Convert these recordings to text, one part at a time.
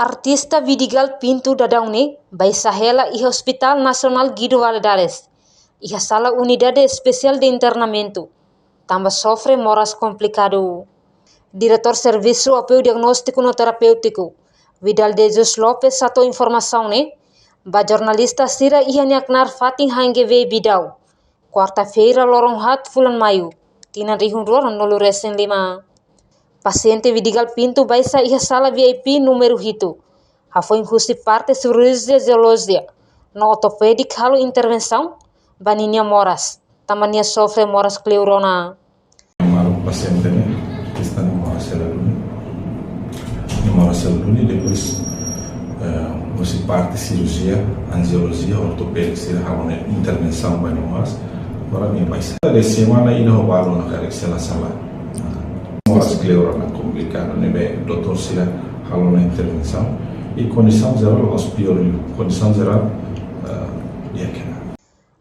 Artista Vidigal Pintu Dadaune by Sahela e Hospital Nacional Guido Valadares e a Sala Unidade Especial de Internamento também sofre moras complicado. Diretor Serviço Apoio Diagnóstico no Terapêutico Vidal de Jesus Lopes satu informação ba jornalista Sira Ihanyak Fatin Hangeve Bidau quarta-feira lorong hat bulan Mayu tina rihun roran nolu resen 5 paciente Vidigal Pintu baisa iha sala VIP número hito foi inclusive parte cirurgia geológica no ortopedic halo intervenção baninia moras tamania sofre moras cleurona paciente que está no Moraes Luni, depois você parte cirurgia, angiologia, ortopédica, se uma intervenção para nós. Agora minha mãe de semana ainda roubaram na cara que se ela sala. Moras cleurona complicado, né? Doutor se uma intervenção e condição geral hospital, condição geral dia que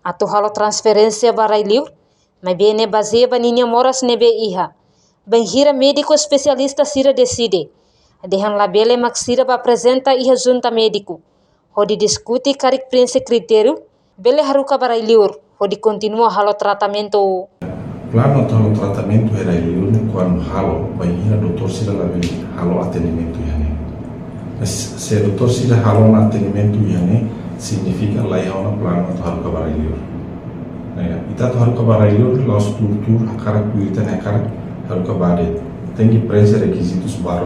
Atu halo transferência barailiu, mas bem ne baseia baninha moras nebe iha. Bem hira médico especialista sira decide. Dehan labele maksira ba apresenta iha junta médico. Hodi discute karik prinse critério, bele haruka barailiur, hodi continua halo tratamento. Plano halo tratamento era iliur quando halo, bem hira doutor sira labele halo atendimento yane. Se doutor sira halo na atendimento yane, significa lá é uma plano halo barailiur. Ita halo barailiur, los tur a cara cuita na cara halo barailiur. Tem que preencher requisitos para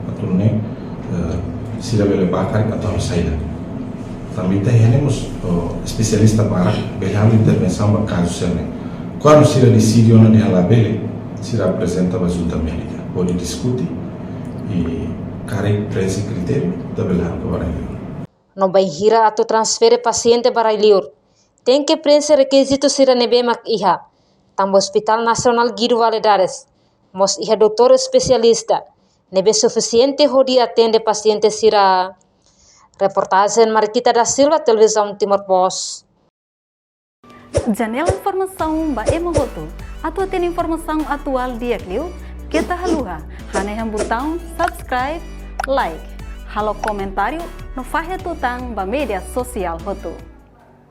aturne se levar bakar atau saída. Também temos especialista para belar intervenção para casos serne. Quando se decide onde ela bele, se apresenta a junta médica, pode discutir e cari preenche critério da belar para ele. No vai hira atau transfere paciente para iliur. Tem que preencher requisitos sira nebemak iha. Tambo Hospital Nacional Guido Valadares, mos iha doutor especialista, nebe suficiente hodi atende paciente sira. Reportagem Marquita da Silva, Televisão Timor Post. Janela informação ba emohoto, atu atende informação atual dia kliu, kita haluha, haneham botão subscribe, like, halo comentário, no fahe tutang ba media sosial hotu.